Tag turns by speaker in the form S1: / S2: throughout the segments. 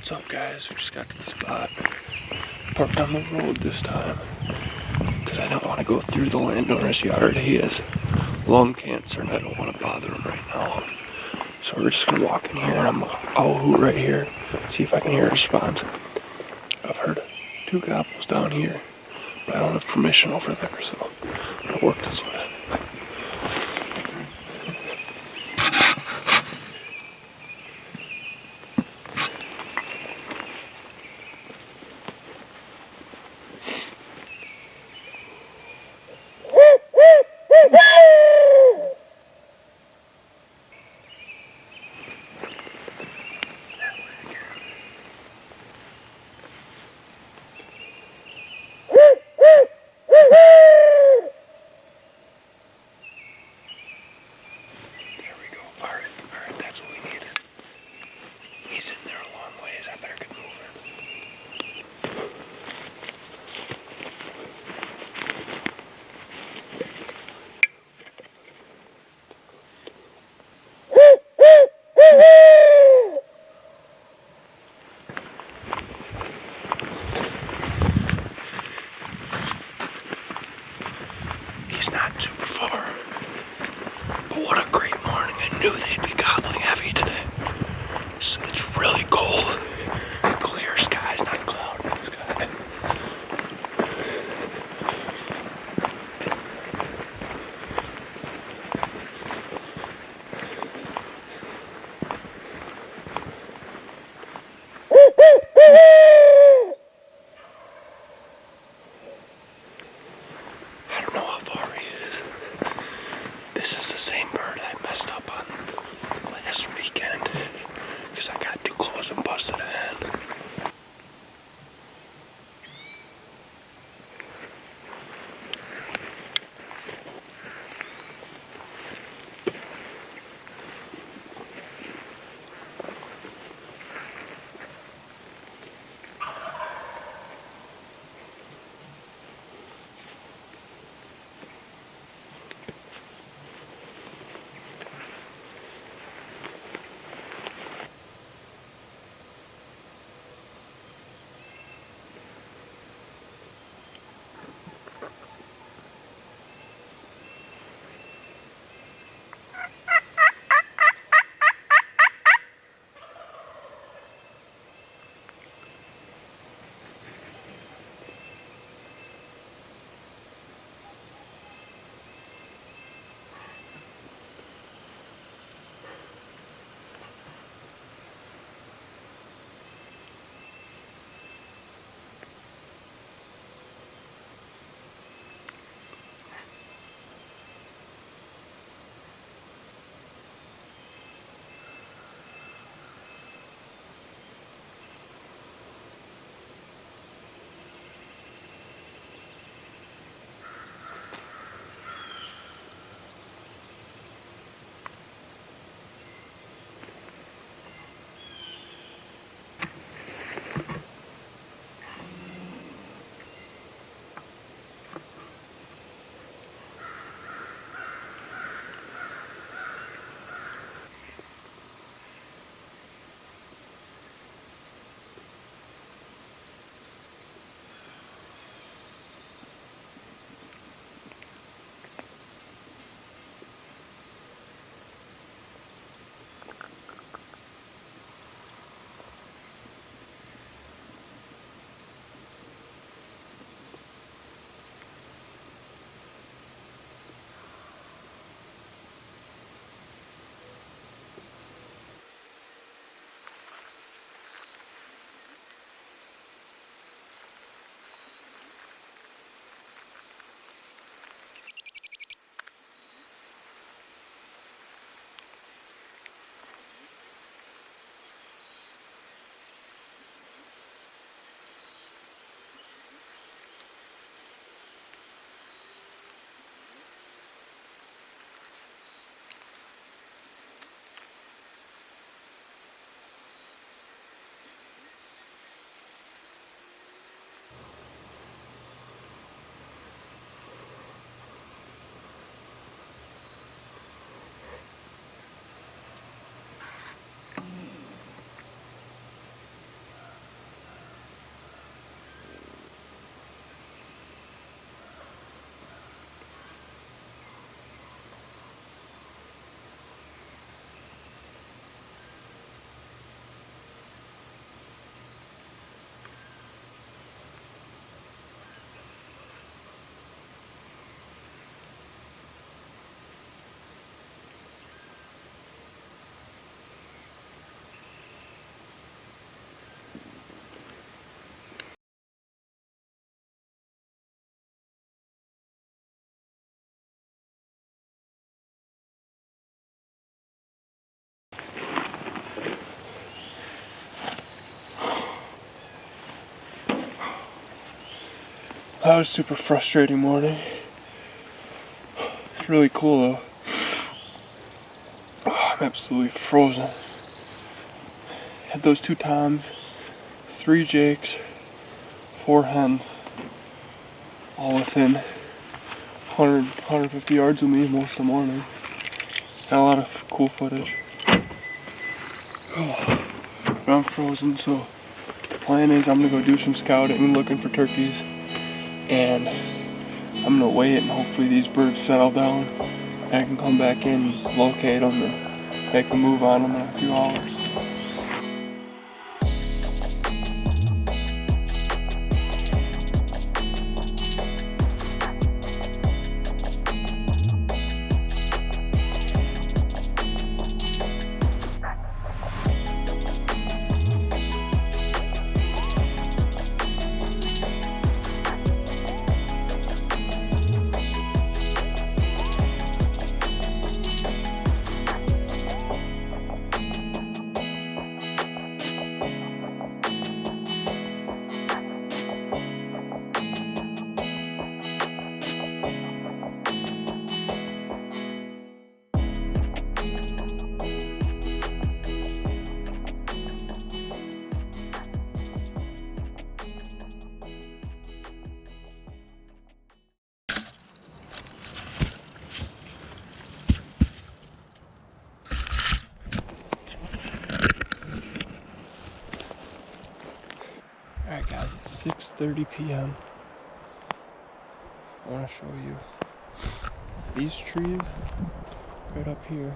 S1: What's up, guys? We just got to the spot. Parked on the road this time because I don't want to go through the landowner's yard. He has lung cancer and I don't want to bother him right now. So we're just gonna walk in here and I'll hoot right here, see if I can hear a response. I've heard 2 gobbles down here, but I don't have permission over there, so I'm gonna work this way. He's in there a long ways. I better get moving. He's not super far. But what a great morning. I knew they'd be gobbling heavy today. So it's really cold. Clear skies, not cloudy sky. I don't know how far he is. That was a super frustrating morning. It's really cool though. I'm absolutely frozen. Had those 2 toms, 3 jakes, 4 hens, all within 100, 150 yards of me most of the morning. Had a lot of cool footage. But I'm frozen, so the plan is I'm gonna go do some scouting, looking for turkeys, and I'm gonna wait and hopefully these birds settle down. I can come back in, locate them, and make a move on them in a few hours. Alright guys, it's 6:30 p.m. I want to show you these trees right up here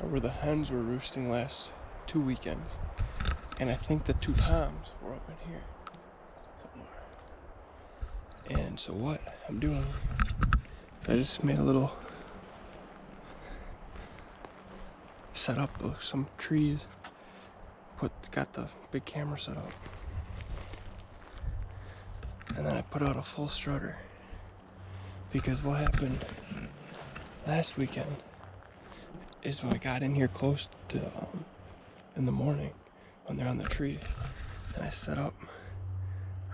S1: are where the hens were roosting last 2 weekends. And I think the 2 toms were up in here somewhere. And so what I'm doing, I just made a little setup of some trees, got the big camera set up. And then I put out a full strutter, because what happened last weekend is when I got in here close to in the morning when they're on the tree, and I set up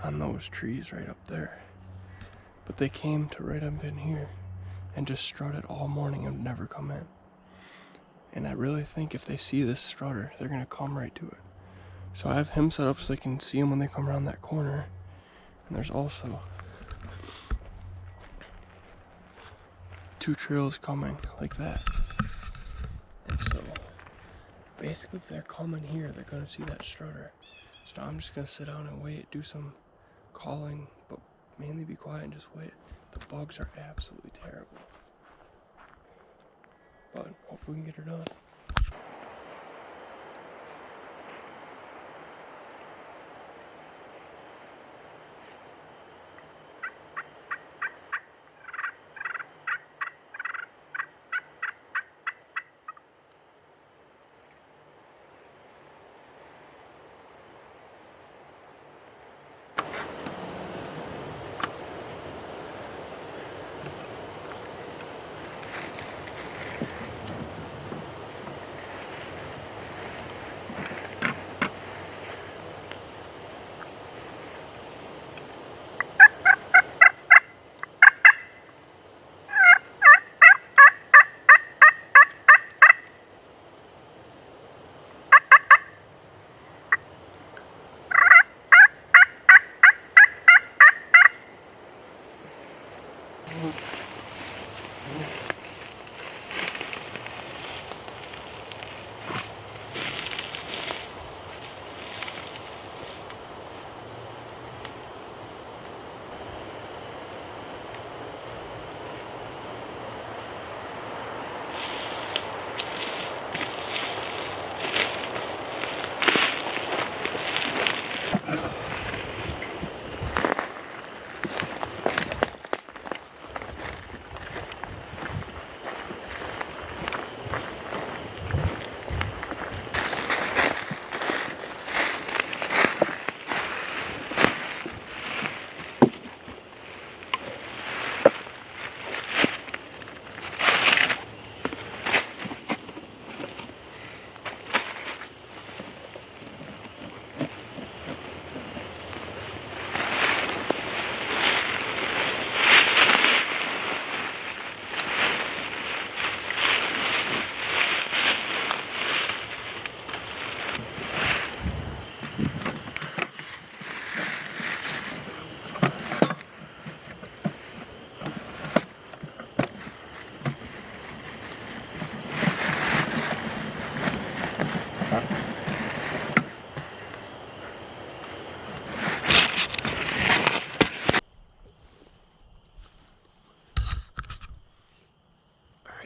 S1: on those trees right up there, but they came to right up in here and just strutted all morning and would never come in. And I really think if they see this strutter, they're gonna come right to it. So I have him set up so they can see him when they come around that corner. And there's also 2 trails coming like that. And so basically if they're coming here, they're gonna see that strutter. So I'm just gonna sit down and wait, do some calling, but mainly be quiet and just wait. The bugs are absolutely terrible, but hopefully we can get her done.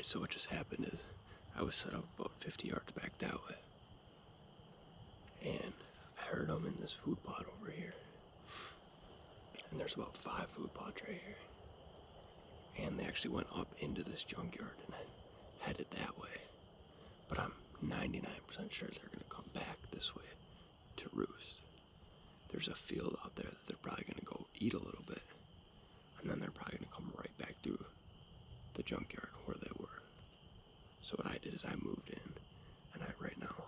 S1: Alright, so what just happened is I was set up about 50 yards back that way. And I heard them in this food plot over here. And there's about 5 food plots right here. And they actually went up into this junkyard and headed that way. But I'm 99% sure they're gonna come back this way to roost. There's a field out there that they're probably gonna go eat a little bit. And then they're probably gonna come right back through the junkyard where they were. So what I did is I moved in, and right now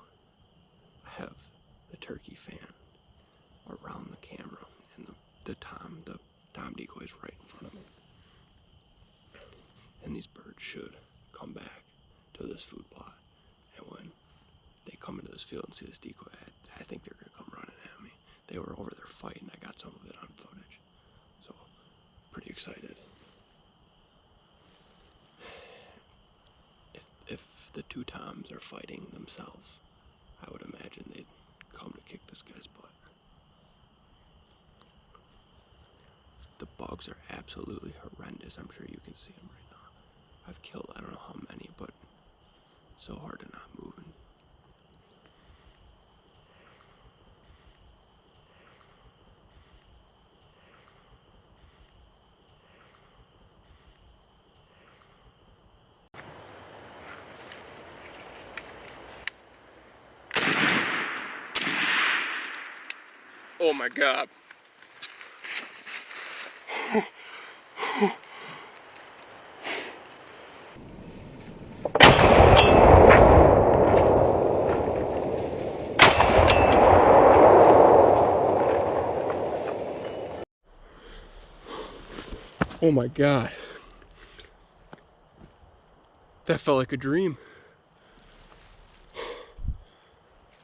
S1: I have the turkey fan around the camera, and the tom decoy is right in front of me. And these birds should come back to this food plot. And when they come into this field and see this decoy, I think they're gonna come running at me. They were over there fighting. I got some of it on footage, so pretty excited. If the 2 toms are fighting themselves, I would imagine they'd come to kick this guy's butt. The bugs are absolutely horrendous. I'm sure you can see them right now. I've killed I don't know how many, but it's so hard to not move. Oh my God. Oh my God. That felt like a dream.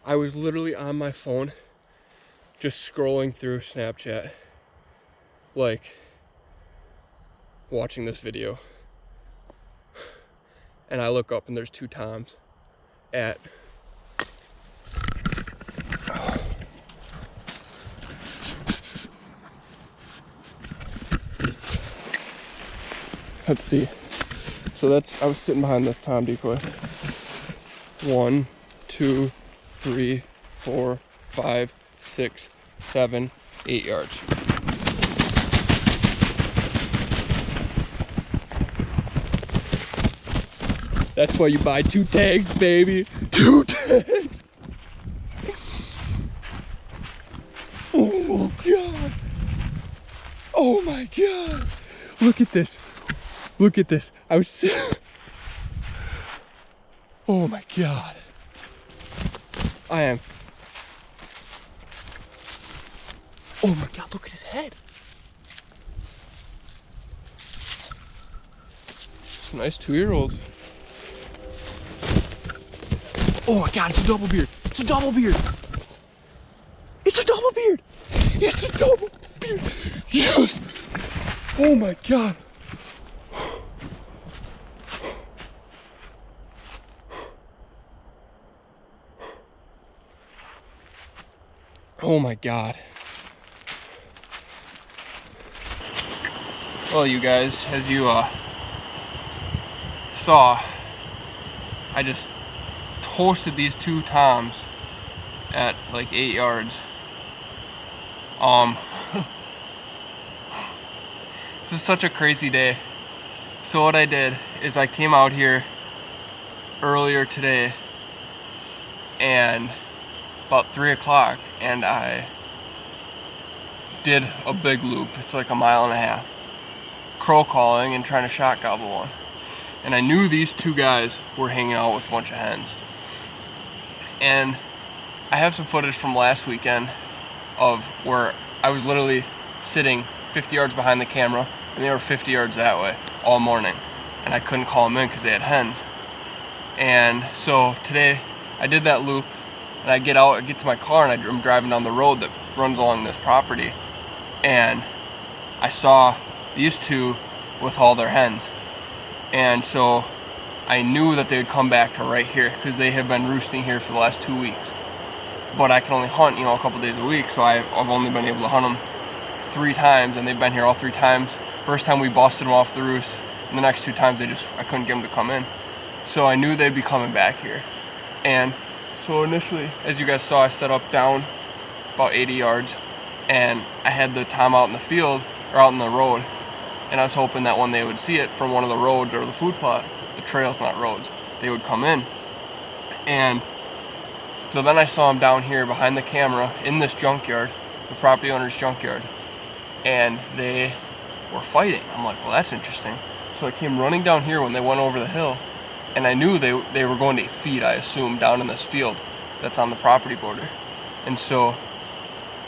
S1: I was literally on my phone just scrolling through Snapchat, like watching this video, and I look up and there's 2 toms at let's see. So I was sitting behind this tom decoy. 1, 2, 3, 4, 5, 6, 7, 8 yards. That's why you buy 2 tags, baby. 2 tags. Oh my God. Oh my God. Look at this. Look at this. Oh my God. I am. Oh my God, look at his head. Nice 2-year-olds. Oh my God, it's a double beard. It's a double beard. It's a double beard. It's a double beard. Yes. Oh my God. Oh my God. Well, you guys, as you saw, I just toasted these 2 toms at like 8 yards. This is such a crazy day. So what I did is I came out here earlier today and about 3 o'clock, and I did a big loop. It's like 1.5 miles, crow calling and trying to shot gobble one. And I knew these 2 guys were hanging out with a bunch of hens. And I have some footage from last weekend of where I was literally sitting 50 yards behind the camera, and they were 50 yards that way all morning, and I couldn't call them in because they had hens. And so today I did that loop, and I get out, I get to my car, and I'm driving down the road that runs along this property, and I saw these 2 with all their hens. And so I knew that they would come back to right here because they have been roosting here for the last 2 weeks. But I can only hunt, a couple days a week, so I've only been able to hunt them 3 times, and they've been here all 3 times. First time we busted them off the roost, and the next 2 times I couldn't get them to come in.
S2: So I knew they'd be coming back here. And so initially, as you guys saw, I set up down about 80 yards, and I had the tom out in the field, or out in the road, and I was hoping that when they would see it from one of the roads or the food plot, the trails, not roads, they would come in. And so then I saw them down here behind the camera in this junkyard, the property owner's junkyard, and they were fighting. I'm like, well, that's interesting. So I came running down here when they went over the hill, and I knew they were going to feed, I assume, down in this field that's on the property border. And so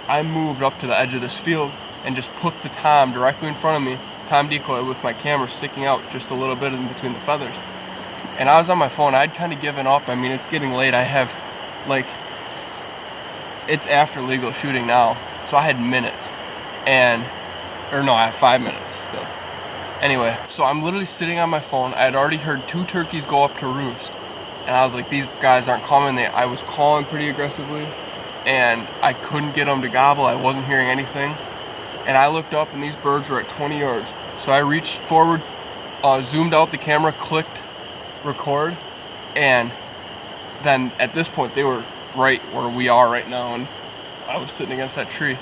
S2: I moved up to the edge of this field and just put the tom directly in front of me, tom decoy, with my camera sticking out just a little bit in between the feathers. And I was on my phone. I'd kind of given up. I mean, it's getting late. I have, like, it's after legal shooting now, so I had minutes. Or no, I have 5 minutes still. Anyway, so I'm literally sitting on my phone. I had already heard 2 turkeys go up to roost, and I was like, these guys aren't coming. I was calling pretty aggressively, and I couldn't get them to gobble. I wasn't hearing anything, and I looked up, and these birds were at 20 yards. So I reached forward, zoomed out the camera, clicked record, and then at this point they were right where we are right now, and I was sitting against that tree.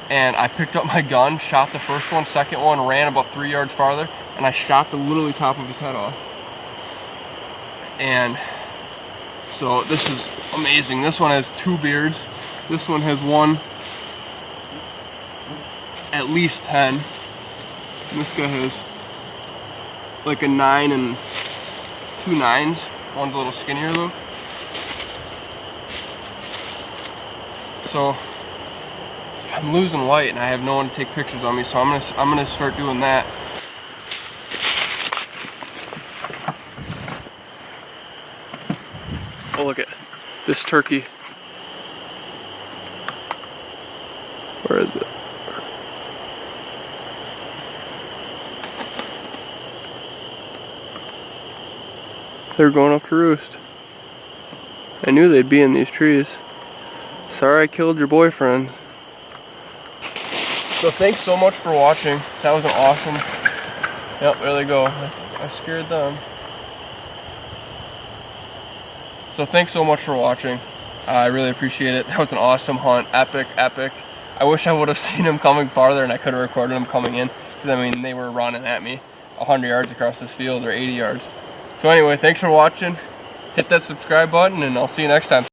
S2: And I picked up my gun, shot the first one, second one, ran about 3 yards farther, and I shot the literally top of his head off. And so this is amazing. This one has 2 beards. This one has one, at least 10. And this guy has like a 9 and 2 9s. One's a little skinnier though. So I'm losing light and I have no one to take pictures of me, so I'm gonna start doing that. Oh, look at this turkey. Where is it? They're going up to roost. I knew they'd be in these trees. Sorry I killed your boyfriend. So thanks so much for watching. That was an awesome... Yep, there they go. I scared them. So thanks so much for watching. I really appreciate it. That was an awesome hunt. Epic, epic. I wish I would have seen him coming farther and I could have recorded him coming in. Because I mean, they were running at me 100 yards across this field, or 80 yards. So anyway, thanks for watching. Hit that subscribe button and I'll see you next time.